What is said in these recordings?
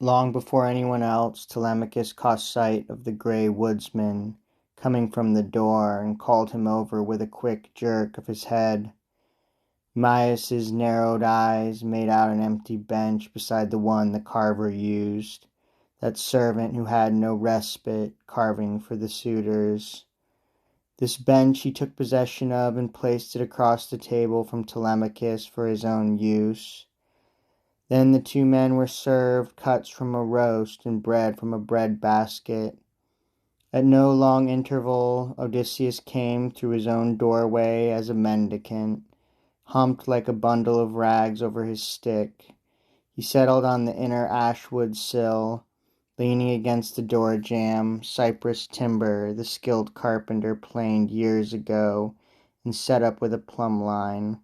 Long before anyone else, Telemachus caught sight of the grey woodsman coming from the door and called him over with a quick jerk of his head. Maius's narrowed eyes made out an empty bench beside the one the carver used, that servant who had no respite, carving for the suitors. This bench he took possession of and placed it across the table from Telemachus for his own use. Then the two men were served cuts from a roast and bread from a bread basket. At no long interval, Odysseus came through his own doorway as a mendicant, humped like a bundle of rags over his stick. He settled on the inner ashwood sill, leaning against the door jamb, cypress timber the skilled carpenter planed years ago and set up with a plumb line.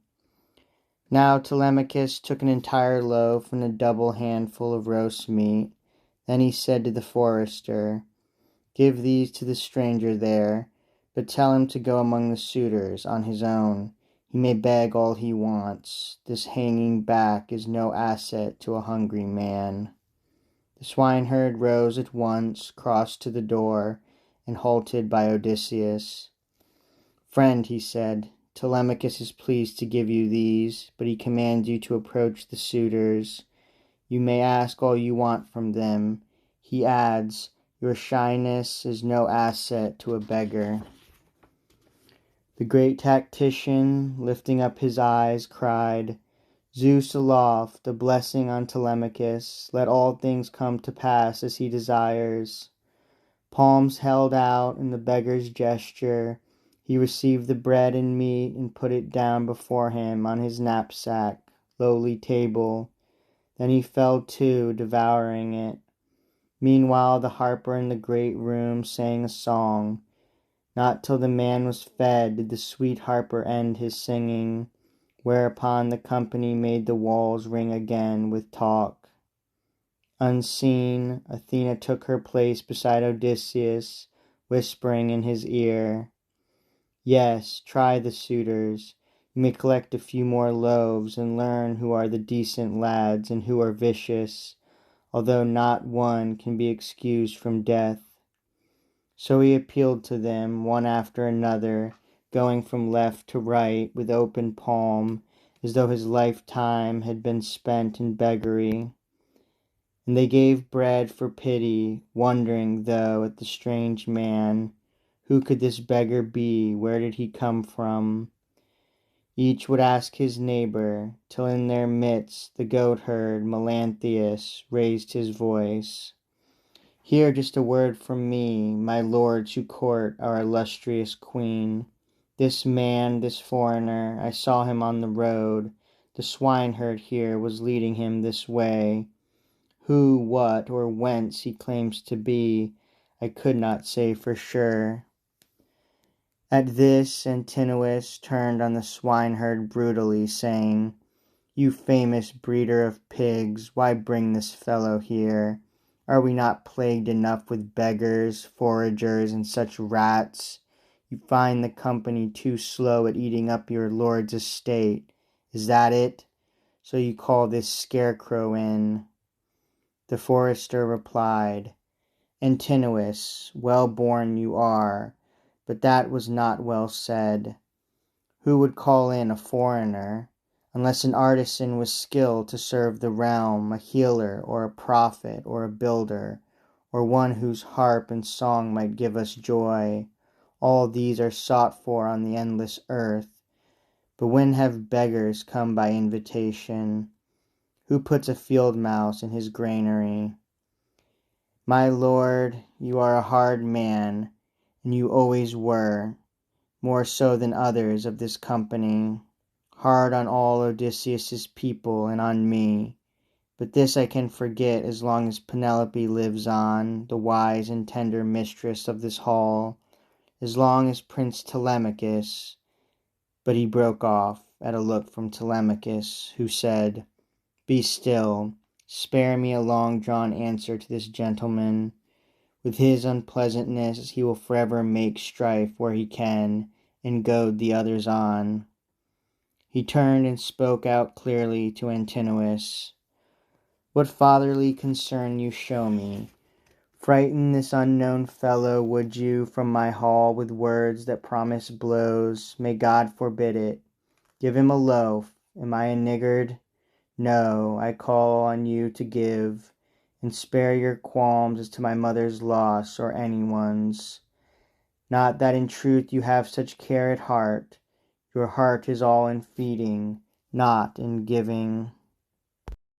Now Telemachus took an entire loaf and a double handful of roast meat. Then he said to the forester, "Give these to the stranger there, but tell him to go among the suitors on his own. He may beg all he wants. This hanging back is no asset to a hungry man." The swineherd rose at once, crossed to the door, and halted by Odysseus. "Friend," he said, "Telemachus is pleased to give you these, but he commands you to approach the suitors. You may ask all you want from them. He adds, your shyness is no asset to a beggar." The great tactician, lifting up his eyes, cried, "Zeus aloft, a blessing on Telemachus. Let all things come to pass as he desires." Palms held out in the beggar's gesture, he received the bread and meat and put it down before him on his knapsack, lowly table. Then he fell to, devouring it. Meanwhile the harper in the great room sang a song. Not till the man was fed did the sweet harper end his singing, whereupon the company made the walls ring again with talk. Unseen, Athena took her place beside Odysseus, whispering in his ear, "Yes, try the suitors. You may collect a few more loaves and learn who are the decent lads and who are vicious, although not one can be excused from death." So he appealed to them, one after another, going from left to right with open palm, as though his lifetime had been spent in beggary. And they gave bread for pity, wondering, though, at the strange man. Who could this beggar be? Where did he come from? Each would ask his neighbor, till in their midst the goatherd Melanthius raised his voice. "Hear just a word from me, my lords who court our illustrious queen. This man, this foreigner, I saw him on the road. The swineherd here was leading him this way. Who, what, or whence he claims to be, I could not say for sure." At this, Antinous turned on the swineherd brutally, saying, "You famous breeder of pigs, why bring this fellow here? Are we not plagued enough with beggars, foragers, and such rats? You find the company too slow at eating up your lord's estate. Is that it? So you call this scarecrow in?" The forester replied, "Antinous, well born you are, but that was not well said. Who would call in a foreigner, unless an artisan with skill to serve the realm, a healer, or a prophet, or a builder, or one whose harp and song might give us joy? All these are sought for on the endless earth. But when have beggars come by invitation? Who puts a field mouse in his granary? My lord, you are a hard man, and you always were, more so than others of this company. Hard on all Odysseus's people and on me. But this I can forget as long as Penelope lives on, the wise and tender mistress of this hall, as long as Prince Telemachus." But he broke off at a look from Telemachus, who said, "Be still. Spare me a long-drawn answer to this gentleman. With his unpleasantness he will forever make strife where he can, and goad the others on." He turned and spoke out clearly to Antinous. What fatherly concern you show me. Frighten this unknown fellow, would you, from my hall with words that promise blows? May God forbid it. Give him a loaf. Am I a niggard? No, I call on you to give, and spare your qualms as to my mother's loss or anyone's. Not that in truth you have such care at heart. Your heart is all in feeding, not in giving.